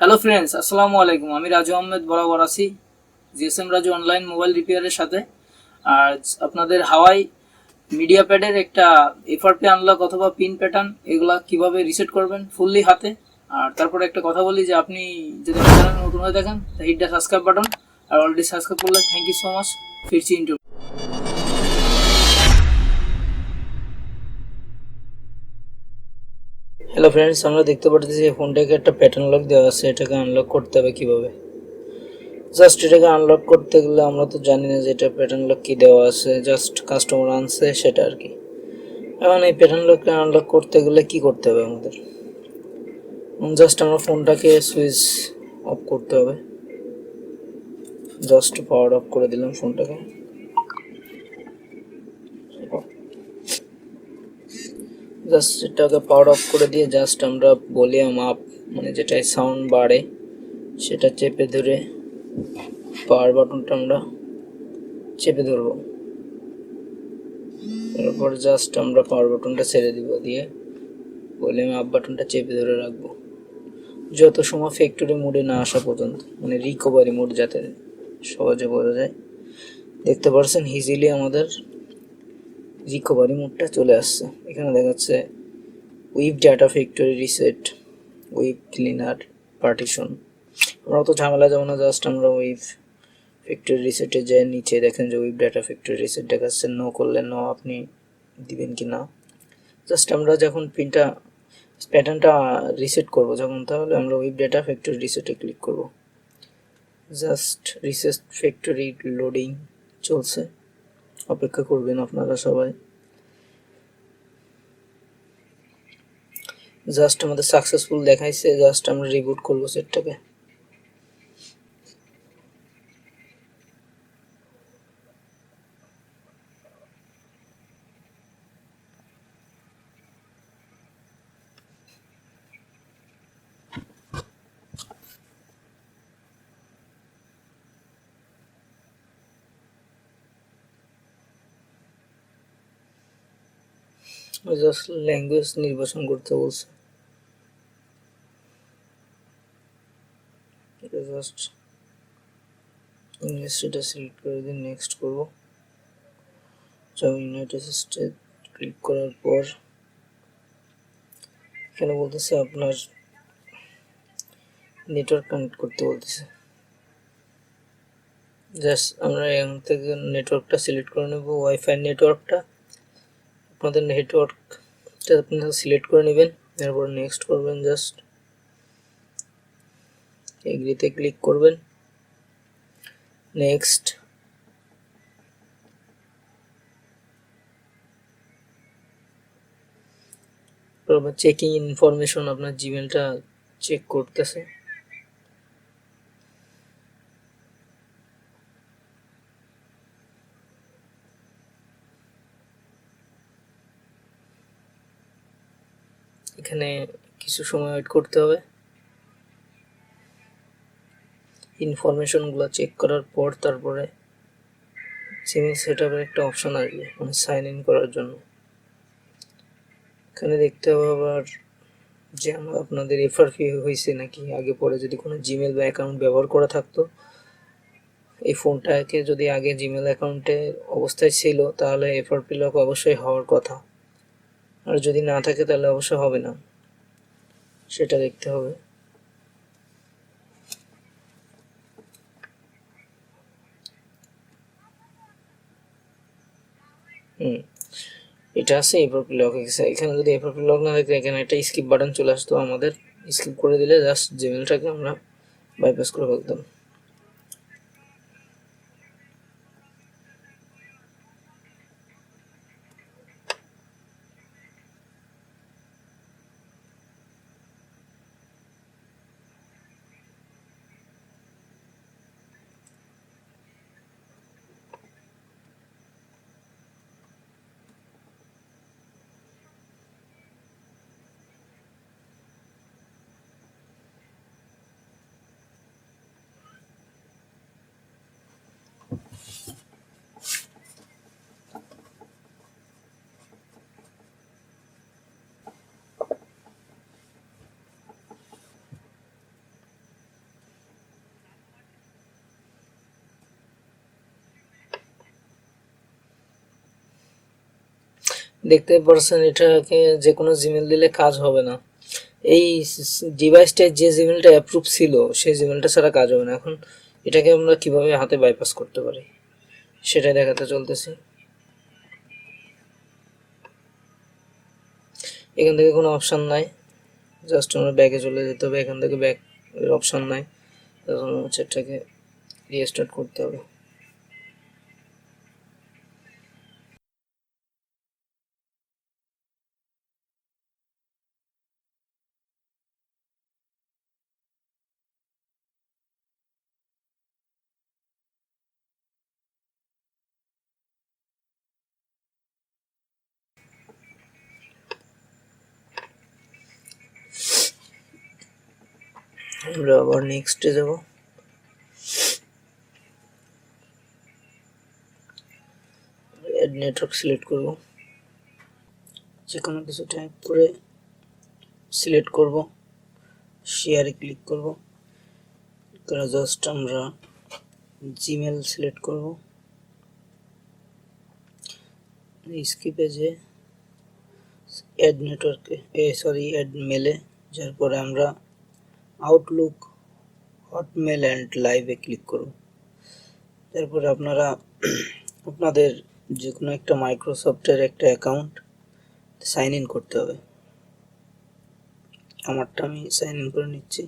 Hello friends, আসসালামু আলাইকুম। আমি রাজু আহমেদ বরাবর আছি জিএসএম রাজু অনলাইন মোবাইল রিপেয়ারের সাথে। আর আপনাদের হাওয়াই মিডিয়া প্যাডের একটা এফআরপি আনলক অথবা পিন প্যাটার্ন এগুলা কিভাবে রিসেট করবেন ফুললি হাতে। আর তারপরে একটা কথা বলি যে আপনি যদি আমার চ্যানেলে নতুন হয়ে থাকেন তা হিট দ্য সাবস্ক্রাইব বাটন। আর অলরেডি সাবস্ক্রাইব করলে থ্যাংক ইউ সো মাচ। ফিরছি ইন্টারভিউ। হ্যালো ফ্রেন্ডস, আমরা দেখতে পাচ্ছি যে ফোনটাকে একটা প্যাটার্ন লক দেওয়া আছে। এটাকে আনলক করতে হবে কিভাবে। জাস্ট এটাকে আনলক করতে গেলে আমরা তো জানি না যে এটা প্যাটার্ন লক কি দেওয়া আছে, জাস্ট কাস্টমার আনছে সেটা আর কি। এখন এই প্যাটার্ন লককে আনলক করতে গেলে কি করতে হবে আমাদের, জাস্ট আমরা ফোনটাকে সুইচ অফ করতে হবে। জাস্ট পাওয়ার অফ করে দিলাম ফোনটাকে। জাস্ট এটাকে পাওয়ার অফ করে দিয়ে জাস্ট আমরা ভলিউম আপ মানে যেটাই সাউন্ড বাড়ে সেটা চেপে ধরে পাওয়ার বাটনটা আমরা চেপে ধরবো। তারপর জাস্ট আমরা পাওয়ার বাটনটা ছেড়ে দিব, দিয়ে ভলিউম আপ বাটনটা চেপে ধরে রাখবো যত সময় ফ্যাক্টরি মোডে না আসা পর্যন্ত, মানে রিকভারি মোড যাতে সহজে বোঝা যায়। দেখতে পাচ্ছেন ইজিলি আমাদের রিকভারি মোডটা চলে আসছে। এখানে দেখাচ্ছে weep data factory reset, weep cleaner partition. আমরা তো ঝামেলা যাবো না, জাস্ট আমরা উইপ ফ্যাক্টরি রিসেটে যাই, নিচে দেখেন যে উইপ ডাটা ফ্যাক্টরি রিসেট দেখাচ্ছে। নো করলে নো আপনি দিবেন কি না। জাস্ট আমরা যখন পিনটা প্যাটার্নটা রিসেট করব যখন, তাহলে আমরা উইপ ডাটা ফ্যাক্টরি রিসেটে ক্লিক করব। জাস্ট রিসেট ফ্যাক্টরি লোডিং চলছে, অপেক্ষা করবেন আপনারা সবাই। জাস্ট আমাদের সাকসেসফুল দেখাইছে, জাস্ট আমরা রিবুট করব সেটটাকে। জাস্ট ল্যাঙ্গুয়েজ নির্বাচন করতে বলছে, এটা জাস্ট ইংলিশটা সিলেক্ট করে দিয়ে নেক্সট করব। ইউনাইটেড স্টেট ক্লিক করার পর এখানে বলতেছে আপনার নেটওয়ার্ক কানেক্ট করতে বলতেছে। জাস্ট আমরা এখান থেকে নেটওয়ার্কটা সিলেক্ট করে নেব, ওয়াইফাই নেটওয়ার্কটা। আপনাদের নেটওয়ার্কটা আপনারা সিলেক্ট করে নেবেন, এরপর নেক্সট করবেন। জাস্ট এগ্রিতে ক্লিক করবেন, নেক্সট। তারপর চেকিং ইনফরমেশন, আপনার জিমেলটা চেক করতেছে। এখানে কিছু সময় ওয়েট করতে হবে। ইনফরমেশনগুলো চেক করার পর তারপরে জিমেল সেটআপের একটা অপশন আসবে, মানে সাইন ইন করার জন্য। এখানে দেখতে হবে আবার যে আপনাদের এফআরপি হয়েছে নাকি আগে পরে। যদি কোনো জিমেল বা অ্যাকাউন্ট ব্যবহার করা থাকতো, এই ফোনটাকে যদি আগে জিমেল অ্যাকাউন্টে অবস্থায় ছিল, তাহলে এফআরপি লক অবশ্যই হওয়ার কথা। আর যদি না থাকে তাহলে অবশ্যই হবে না, সেটা দেখতে হবে। এটা আছে এফআরপি লক হয়েছে। এখানে যদি এফআরপি লক না থাকে, এখানে একটা স্কিপ বাটন চলে আসতো আমাদের, স্কিপ করে দিলে জাস্ট জিমেলটাকে আমরা বাইপাস করে ফেলতাম। দেখতে পাচ্ছেন এটাকে যে কোনো জিমেল দিলে কাজ হবে না। এই ডিভাইসটায় যে জিমেলটা অ্যাপ্রুভ ছিল সেই জিমেলটা ছাড়া কাজ হবে না। এখন এটাকে আমরা কিভাবে হাতে বাইপাস করতে পারি সেটা দেখাতে চলতেছি। এখান থেকে কোনো অপশান নাই, জাস্ট আমরা ব্যাকে চলে যেতে হবে। এখান থেকে ব্যাক এর অপশান নাই, তখন হচ্ছে এটাকে রিস্টার্ট করতে হবে। আমরা আবার নেক্সটে যাব। অ্যাড নেটওয়ার্ক সিলেক্ট করব, যে কোনো কিছু টাইপ করে সিলেক্ট করব, শেয়ারে ক্লিক করব, করে জাস্ট আমরা জিমেল সিলেক্ট করব। স্কিপে যে অ্যাড নেটওয়ার্কে অ্যাড মেলে যার পরে আমরা আউটলুক, হটমেল অ্যান্ড লাইভে ক্লিক করব। তারপরে আপনারা আপনাদের যে কোনো একটা মাইক্রোসফটের একটা অ্যাকাউন্ট সাইন ইন করতে হবে। আমারটা আমি সাইন ইন করে নিচ্ছি।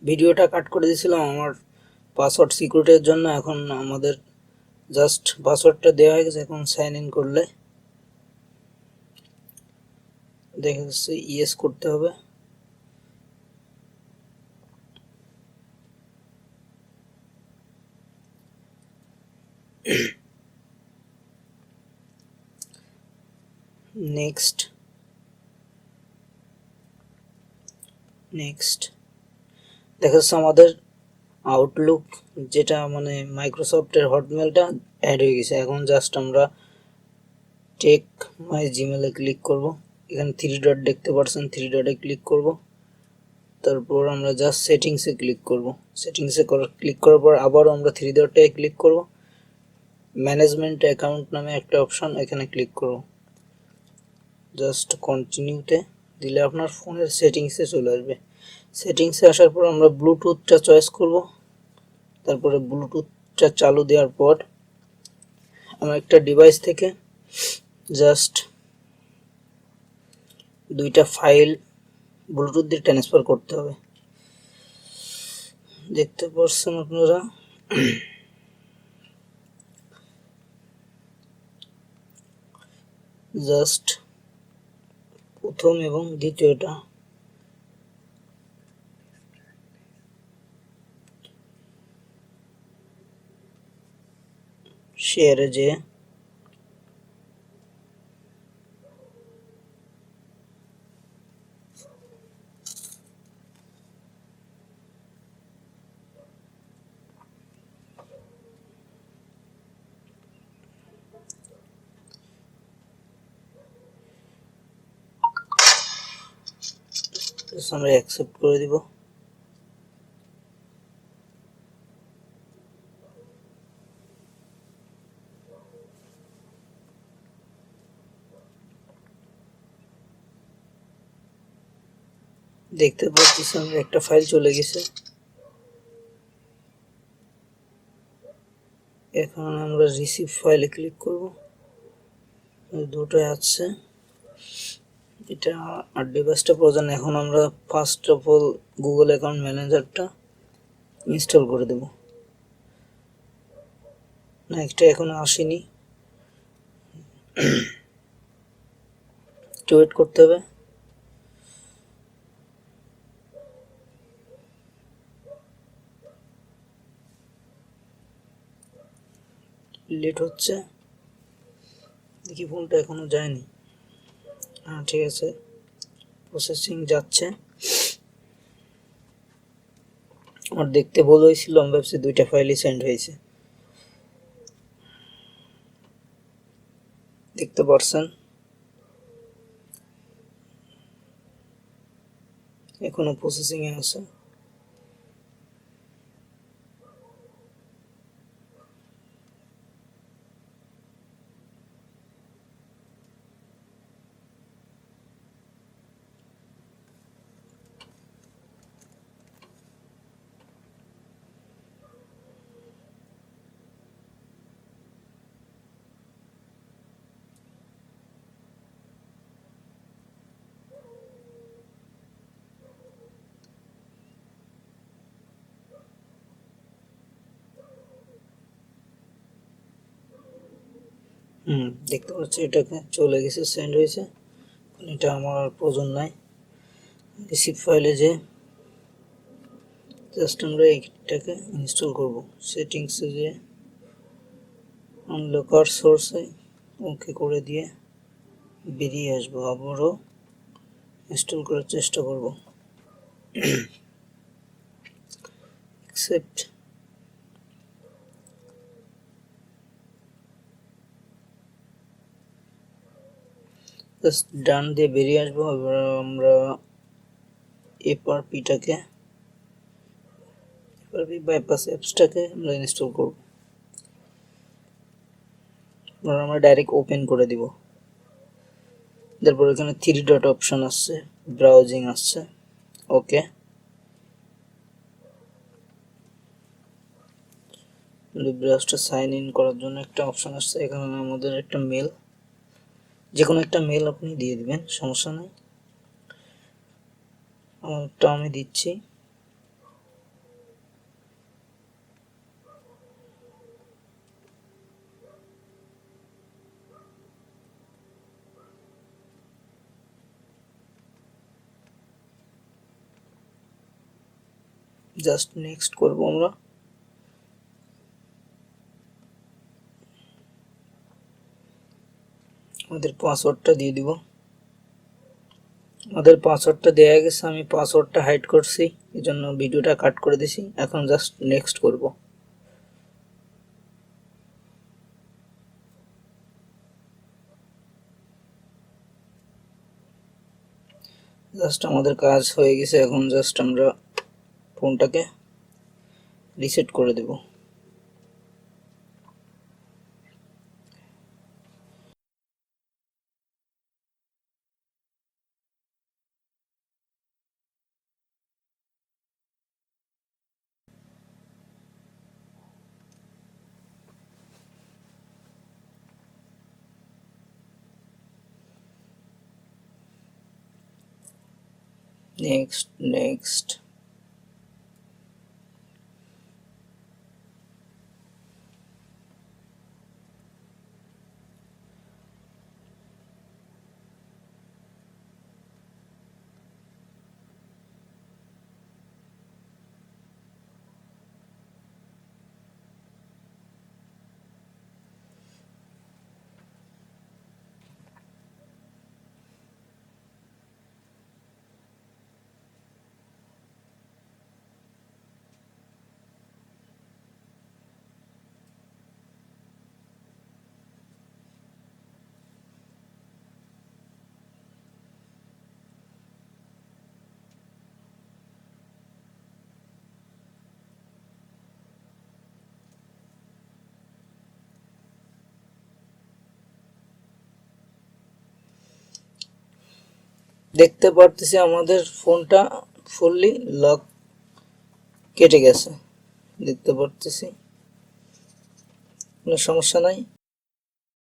ভিডিওটা কাট করে দিয়েছিলাম আমার পাসওয়ার্ড সিকিউরিটির জন্য। এখন আমাদের জাস্ট পাসওয়ার্ডটা দেওয়া হয়ে গেছে। এখন সাইন ইন করলে দেখা যাচ্ছে ইয়েস করতে হবে। নেক্সট নেক্সট দেখা যাচ্ছে আমাদের আউটলুক যেটা মানে মাইক্রোসফটের হটমেলটা অ্যাড হয়ে গেছে। এখন জাস্ট আমরা টেক মাই জিমেলে ক্লিক করব। এখানে থ্রি ডট দেখতে পাচ্ছেন, থ্রি ডটে ক্লিক করব। তারপর আমরা জাস্ট সেটিংসে ক্লিক করব। সেটিংসে ক্লিক করার পর আবারও আমরা থ্রি ডটে ক্লিক করব। ম্যানেজমেন্ট অ্যাকাউন্ট নামে একটা অপশন, এখানে ক্লিক করব। জাস্ট কন্টিনিউতে দিলে আপনার ফোনের সেটিংসে চলে আসবে। সেটিংসে আসার পর আমরা ব্লুটুথটা চয়েস করব। তারপরে ব্লুটুথটা চালু দেওয়ার পর আমরা একটা ডিভাইস থেকে জাস্ট দুইটা ফাইল ব্লুটুথ দিয়ে ট্রান্সফার করতে হবে। দেখতে পাচ্ছেন আপনারা জাস্ট প্রথম এবং দ্বিতীয়টা শেয়ারে যে আমরা অ্যাকসেপ্ট করে দিব। দেখতে পাচ্ছি আমরা একটা ফাইল চলে গেছে। এখন আমরা রিসিভ ফাইলে ক্লিক করব। দুটোই আছে, এটা আর ডিভাইসটা প্রয়োজন। এখন আমরা first of all Google account ম্যানেজারটা ইনস্টল করে দেব। না, একটা এখনো আসেনি, একটু ওয়েট করতে হবে। এডিট হচ্ছে, দেখি ফোনটা এখনো যায়নি। হ্যাঁ ঠিক আছে, প্রসেসিং যাচ্ছে। আমার দেখতে ভুল হয়েছিল, আমি ভাবছি 2টা ফাইলই সেন্ড হয়েছে। দেখতে পারছেন এখনো প্রসেসিং এ আছে। দেখতে পাচ্ছি এটাকে চলে গেছে, সেন্ড হয়েছে। এটা আমার প্রয়োজন নাই। রিসিভ ফাইলে যে জাস্ট আমরা এইটাকে ইনস্টল করব। সেটিংসে যে আনলকার সোর্সে ওকে করে দিয়ে বেরিয়ে আসবো, আবারও ইনস্টল করার চেষ্টা করব। অ্যাকসেপ্ট, জাস্ট ডান দিয়ে বেরিয়ে আসবো। এবার আমরা এফআরপিটাকে, এফআরপি বাইপাস অ্যাপসটাকে আমরা ইনস্টল করব। আমরা ডাইরেক্ট ওপেন করে দিব। তারপর এখানে 3 ডট অপশন আসছে, ব্রাউজিং আসছে, ওকে। ব্রাউজারটা সাইন ইন করার জন্য একটা অপশন আসছে, এখানে আমাদের একটা মেল, যে কোনো একটা মেল আপনি দিয়ে দিবেন, সমস্যা নেই। আমারটা আমি দিচ্ছি। জাস্ট নেক্সট করব আমরা। আমাদের পাসওয়ার্ডটা দিয়ে দিব। আমাদের পাসওয়ার্ডটা দেয়া গেছে, আমি পাসওয়ার্ডটা হাইড করছি, এজন্য ভিডিওটা কাট করে দিছি। এখন জাস্ট নেক্সট করব। জাস্ট আমাদের কাজ হয়ে গেছে। এখন জাস্ট আমরা ফোনটাকে রিসেট করে দেব। নেক্সট নেক্সট, দেখতে পারতেছি আমাদের ফোনটা ফুললি লক কেটে গেছে, দেখতে পারতেছি, কোনো সমস্যা নাই।